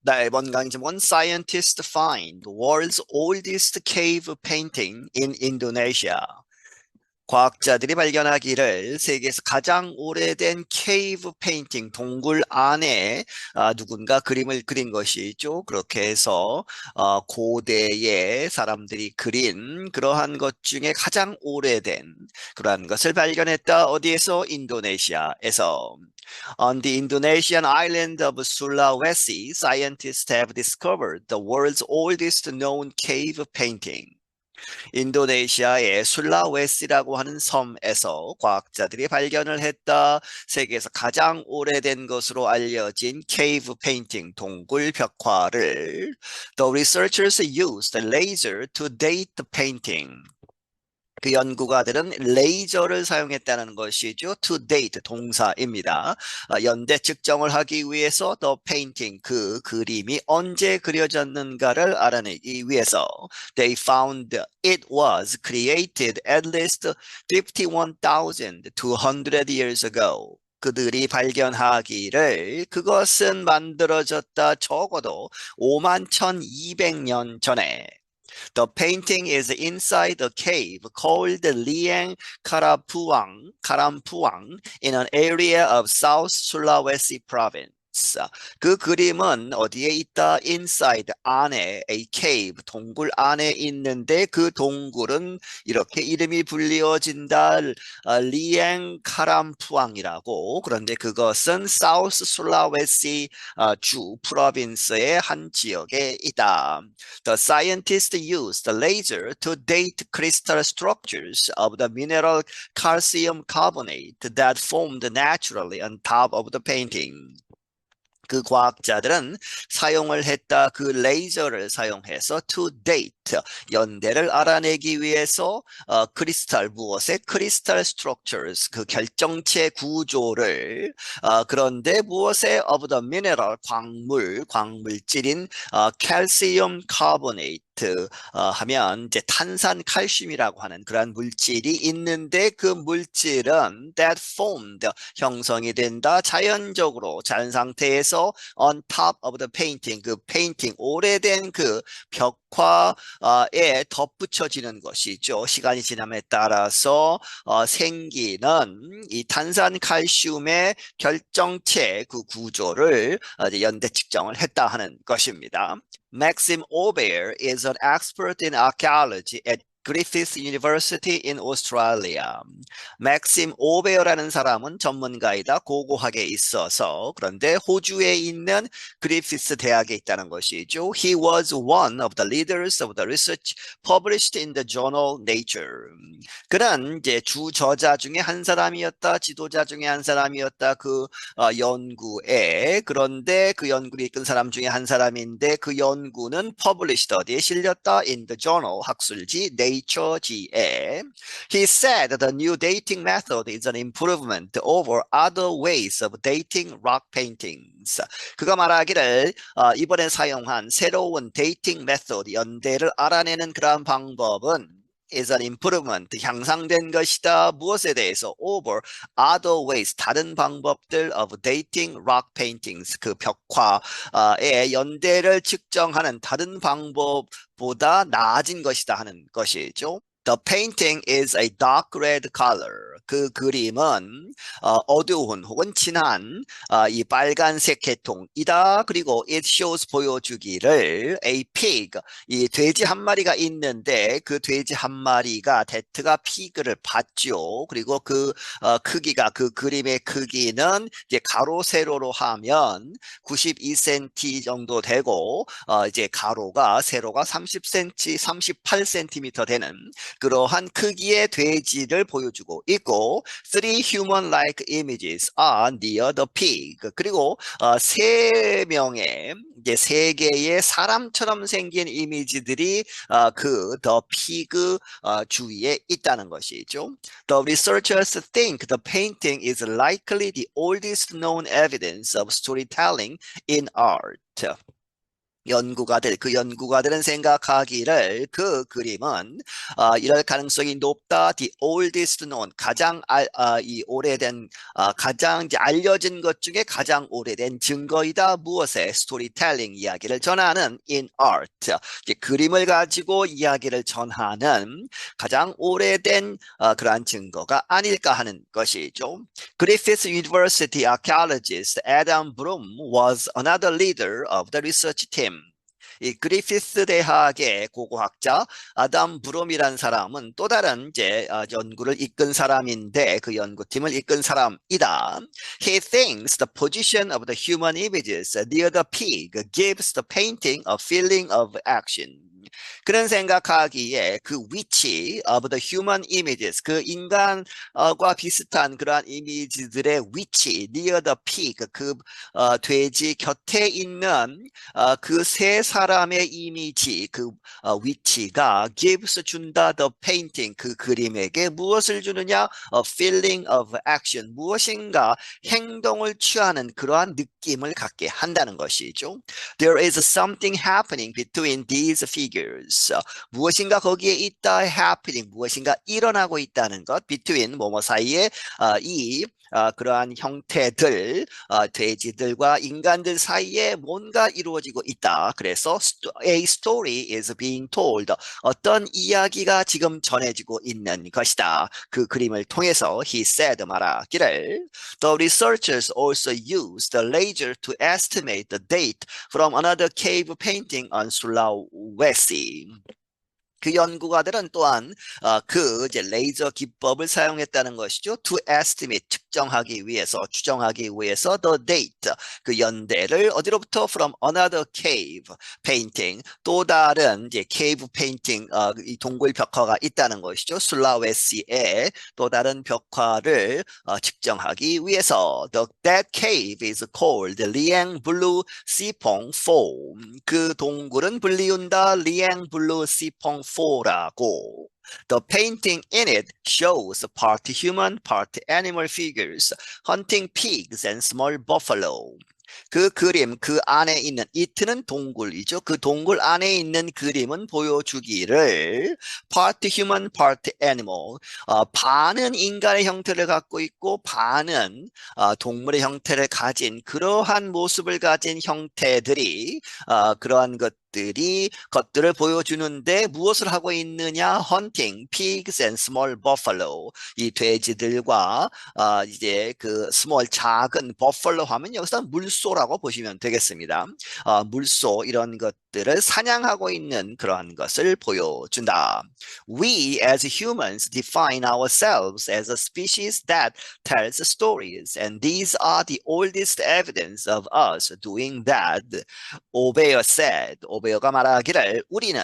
네, 이번 강의 제목은 Scientists find the world's oldest cave painting in Indonesia. 과학자들이 발견하기를 세계에서 가장 오래된 케이브 페인팅, 동굴 안에 누군가 그림을 그린 것이죠. 그렇게 해서 고대의 사람들이 그린 그러한 것 중에 가장 오래된 그러한 것을 발견했다. 어디에서? 인도네시아에서. On the Indonesian island of Sulawesi, scientists have discovered the world's oldest known cave painting. 인도네시아의 술라웨시라고 하는 섬에서 과학자들이 발견을 했다. 세계에서 가장 오래된 것으로 알려진 케이브 페인팅, 동굴 벽화를 The researchers used a laser to date the painting. 그 연구가들은 레이저를 사용했다는 것이죠. To date 동사입니다. 연대 측정을 하기 위해서 the painting 그 그림이 언제 그려졌는가를 알아내기 위해서 they found it was created at least 51,200 years ago. 그들이 발견하기를 그것은 만들어졌다 적어도 51,200년 전에. The painting is inside a cave called Liang Karampuang in an area of South Sulawesi province. 그 그림은 어디에 있다? Inside, 안에, a cave, 동굴 안에 있는데 그 동굴은 이렇게 이름이 불리어진다. 리엥 카람푸앙이라고. 그런데 그것은 South Sulawesi 주 프로빈스의 한 지역에 있다. The scientists used the laser to date crystal structures of the mineral calcium carbonate that formed naturally on top of the painting. 그 과학자들은 사용을 했다. 그 레이저를 사용해서 to date 연대를 알아내기 위해서 크리스탈 무엇의 크리스탈 structures 그 결정체 구조를 그런데 무엇의 of the mineral 광물질인 calcium carbonate 하면 이제 탄산 칼슘이라고 하는 그러한 물질이 있는데 그 물질은 that formed 형성이 된다. 자연적으로 자연 상태에서 on top of the painting 그 페인팅 오래된 그 벽화에 덧붙여지는 것이죠. 시간이 지남에 따라서 생기는 이 탄산 칼슘의 결정체 그 구조를 연대 측정을 했다 하는 것입니다. Maxim Aubert is an expert in archaeology at Griffith University in Australia. 맥심 오베어라는 사람은 전문가이다. 고고학에 있어서 그런데 호주에 있는 그리피스 대학에 있다는 것이죠. He was one of the leaders of the research published in the journal Nature. 그는 이제 주 저자 중에 한 사람이었다. 지도자 중에 한 사람이었다. 그 연구에 그런데 그 연구를 이끈 사람 중에 한 사람인데 그 연구는 published 어디에 실렸다? In the journal 학술지 Nature지에. He said that the new dating method is an improvement over other ways of dating rock paintings. 그가 말하기를 이번에 사용한 새로운 데이팅 메소드 연대를 알아내는 그러한 방법은 is an improvement, 향상된 것이다. 무엇에 대해서? Over other ways, 다른 방법들 of dating rock paintings, 그 벽화의 연대를 측정하는 다른 방법보다 나아진 것이다 하는 것이죠. The painting is a dark red color. 그 그림은 어두운 혹은 진한 이 빨간색 계통이다. 그리고 it shows 보여주기를 a pig, 이 돼지 한 마리가 있는데 그 돼지 한 마리가 데트가 피그를 봤죠. 그리고 그 크기가 그 그림의 크기는 이제 가로 세로로 하면 92cm 정도 되고 이제 가로가 세로가 30cm, 38cm 되는 그러한 크기의 돼지를 보여주고 있고 three human-like images are near the pig. 그리고 세 명의 이제 세 개의 사람처럼 생긴 이미지들이 그 the pig 주위에 있다는 것이죠. The researchers think the painting is likely the oldest known evidence of storytelling in art. 그 연구가들은 생각하기를 그 그림은 이럴 가능성이 높다. The oldest known, 이 오래된, 가장 이제 알려진 것 중에 가장 오래된 증거이다. 무엇에? 스토리텔링, 이야기를 전하는 in art. 이제 그림을 가지고 이야기를 전하는 가장 오래된 그러한 증거가 아닐까 하는 것이죠. Griffith University archaeologist Adam Broom was another leader of the research team. 이 그리피스 대학의 고고학자 아담 브롬이라는 사람은 또 다른 이제 연구를 이끈 사람인데 그 연구팀을 이끈 사람이다. He thinks the position of the human images near the pig gives the painting a feeling of action. 그런 생각하기에 그 위치 of the human images, 그 인간과 비슷한 그러한 이미지들의 위치 near the pig, 그 돼지 곁에 있는 그 세 사람의 이미지, 그 위치가 gives 준다 the painting, 그 그림에게 무엇을 주느냐? A feeling of action, 무엇인가 행동을 취하는 그러한 느낌을 갖게 한다는 것이죠. There is something happening between these figures. 무엇인가 거기에 있다, happening, 무엇인가 일어나고 있다는 것, between 뭐뭐 사이에 그러한 형태들, 돼지들과 인간들 사이에 뭔가 이루어지고 있다. 그래서 a story is being told. 어떤 이야기가 지금 전해지고 있는 것이다. 그 그림을 통해서 he said 말하기를 The researchers also used the laser to estimate the date from another cave painting on Sulawesi. 그 연구가들은 또한 그 이제 레이저 기법을 사용했다는 것이죠. To estimate, 측정하기 위해서, 추정하기 위해서 the date, 그 연대를 어디로부터 from another cave painting, 또 다른 이제 cave painting, 이 동굴 벽화가 있다는 것이죠. 술라웨시의 또 다른 벽화를 측정하기 위해서 that cave is called Liang Blue Sipong Fall. 그 동굴은 불리운다 Liang Blue Sipong Fall라고. The painting in it shows part human, part animal figures hunting pigs and small buffalo. 그 그림, 그 안에 있는 it는 동굴이죠. 그 동굴 안에 있는 그림은 보여주기를 part human, part animal. 반은 인간의 형태를 갖고 있고 반은 동물의 형태를 가진 그러한 모습을 가진 형태들이 그러한 것들을 보여주는데 무엇을 하고 있느냐? Hunting pigs and small buffalo. 이 돼지들과 이제 그 small 작은 buffalo 하면 여기서 물소라고 보시면 되겠습니다. 물소 이런 것들을 사냥하고 있는 그러한 것을 보여준다. We as humans define ourselves as a species that tells stories, and these are the oldest evidence of us doing that. 오베어 said, 오베어가 말하기를 우리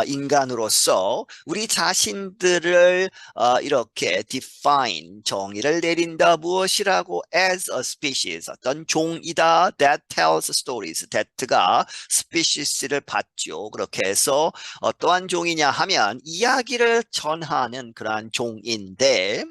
인간으로서 우리 자신들을 이렇게 define, 정의를 내린다. 무엇이라고? As a species, 어떤 종이다. That tells stories, that가 species를 받죠. 그렇게 해서 어떠한 종이냐 하면 이야기를 전하는 그러한 종인데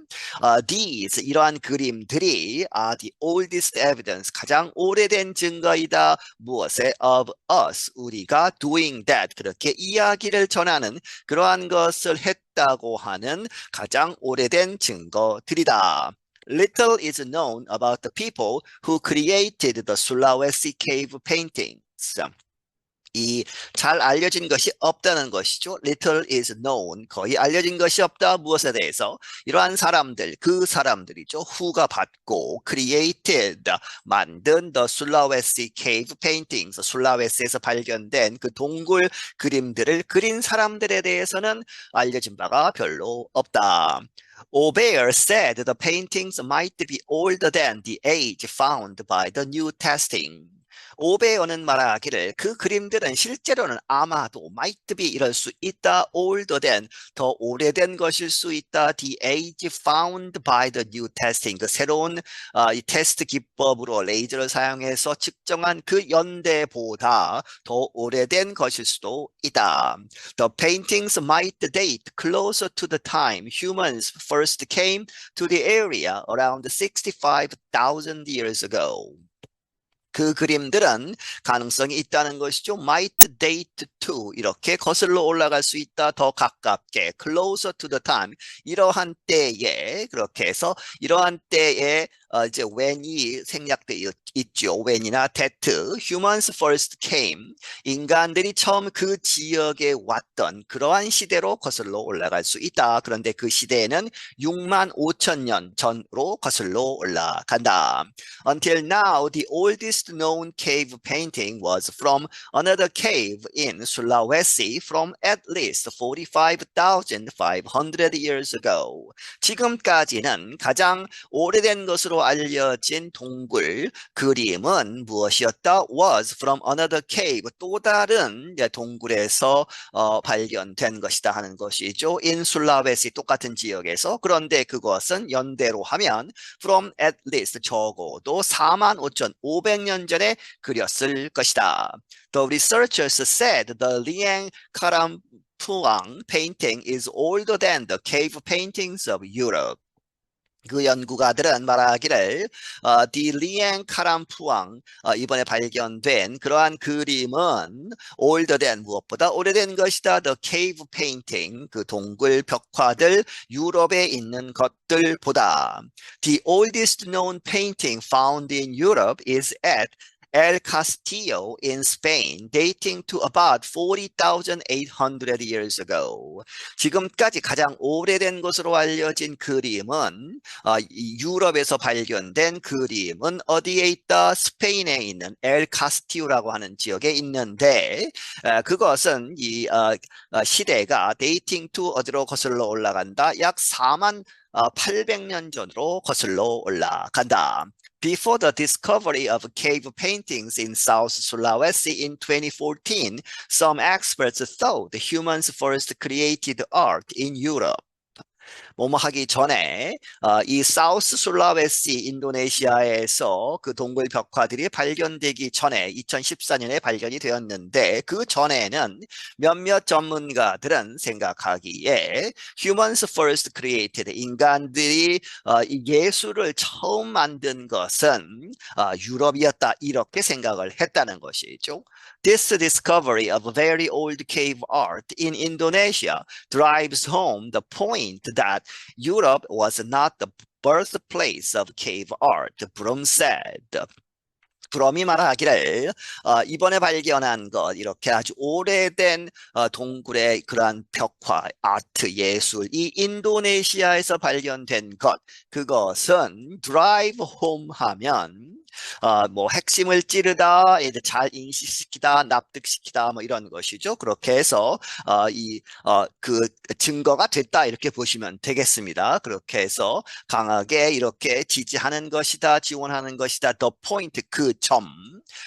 these, 이러한 그림들이 are the oldest evidence, 가장 오래된 증거이다. 무엇에? Of us, 우리가 doing that, 그렇게 이야기를 전하는 그러한 것을 했다고 하는 가장 오래된 증거들이다. Little is known about the people who created the Sulawesi cave paintings. 이 잘 알려진 것이 없다는 것이죠. Little is known, 거의 알려진 것이 없다. 무엇에 대해서? 이러한 사람들, 그 사람들이죠. who가 받고 created, 만든 the Sulawesi cave paintings, 술라웨시에서 발견된 그 동굴 그림들을 그린 사람들에 대해서는 알려진 바가 별로 없다. Aubert said the paintings might be older than the age found by the new testing. 오베어는 말하기를 그 그림들은 실제로는 아마도 might be 이럴 수 있다. older than, 더 오래된 것일 수 있다. the age found by the new testing, 그 새로운 이 테스트 기법으로 레이저를 사용해서 측정한 그 연대보다 더 오래된 것일 수도 있다. The paintings might date closer to the time humans first came to the area around 65,000 years ago. 그 그림들은 가능성이 있다는 것이죠. might date to 이렇게 거슬러 올라갈 수 있다. 더 가깝게 closer to the time 이러한 때에 그렇게 해서 이러한 때에 이제 when이 생략되어 있죠. when이나 that humans first came 인간들이 처음 그 지역에 왔던 그러한 시대로 거슬러 올라갈 수 있다. 그런데 그 시대에는 6만 5천 년 전으로 거슬러 올라간다. Until now, the oldest known cave painting was from another cave in Sulawesi from at least 45,500 years ago. 지금까지는 가장 오래된 것으로 알려진 동굴 그림은 무엇이었다? Was from another cave. 또 다른 동굴에서 발견된 것이다 하는 것이죠. In Sulawesi 똑같은 지역에서. 그런데 그것은 연대로 하면 from at least 적어도 45,500년 전에 그렸을 것이다. The researchers said the Liang Karampuang painting is older than the cave paintings of Europe. 그 연구가들은 말하기를 디리엥 카람푸앙 이번에 발견된 그러한 그림은 older than 무엇보다 오래된 것이다. The cave painting 그 동굴 벽화들 유럽에 있는 것들보다 The oldest known painting found in Europe is at El Castillo in Spain, dating to about 40,800 years ago. 지금까지 가장 오래된 것으로 알려진 그림은 유럽에서 발견된 그림은 어디에 있다? 스페인에 있는 엘 카스티우라고 하는 지역에 있는데 그것은 이 시대가 dating to 어디로 거슬러 올라간다? 약 4만 800년 전으로 거슬러 올라간다. Before the discovery of cave paintings in South Sulawesi in 2014, some experts thought humans first created art in Europe. 뭐뭐 하기 전에 이 사우스 술라웨시 인도네시아에서 그 동굴 벽화들이 발견되기 전에 2014년에 발견이 되었는데 그 전에는 몇몇 전문가들은 생각하기에 humans first created 인간들이 이 예술을 처음 만든 것은 유럽이었다 이렇게 생각을 했다는 것이죠. This discovery of very old cave art in Indonesia drives home the point that Europe was not the birthplace of cave art, Broom said. 브롬이 말하기를 이번에 발견한 것 이렇게 아주 오래된 동굴의 그러한 벽화, 아트, 예술이 인도네시아에서 발견된 것 그것은 drive home 하면 뭐 핵심을 찌르다, 잘 인식시키다, 납득시키다 뭐 이런 것이죠. 그렇게 해서 그 증거가 됐다 이렇게 보시면 되겠습니다. 그렇게 해서 강하게 이렇게 지지하는 것이다, 지원하는 것이다. The point 그 점,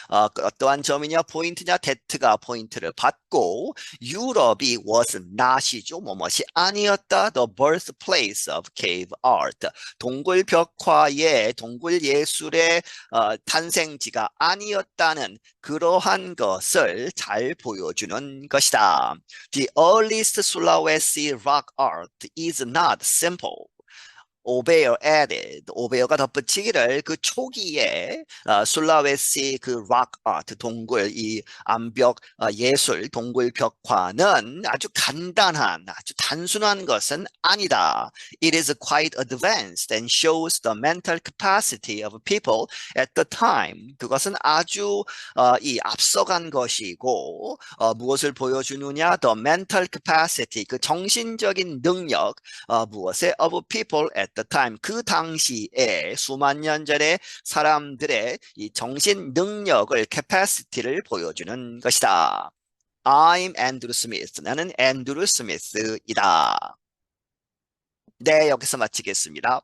어떠한 점이냐 포인트냐 that가 포인트를 받고 유럽이 was not이죠. 뭐뭇이 아니었다. The birthplace of cave art. 동굴 벽화의 동굴 예술의 탄생지가 아니었다는 그러한 것을 잘 보여주는 것이다. The earliest Sulawesi rock art is not simple. 오베어 added, 오베어가 덧붙이기를 그 초기에 술라웨시 그 락 아트 동굴 이 암벽 예술 동굴 벽화는 아주 간단한 아주 단순한 것은 아니다. It is quite advanced and shows the mental capacity of people at the time. 그것은 아주 이 앞서간 것이고 무엇을 보여주느냐? The mental capacity 그 정신적인 능력 무엇에 of people at the time 그 당시에 수만 년 전에 사람들의 이 정신 능력을 capacity를 보여주는 것이다. I'm Andrew Smith. 나는 앤드루 스미스이다. 네, 여기서 마치겠습니다.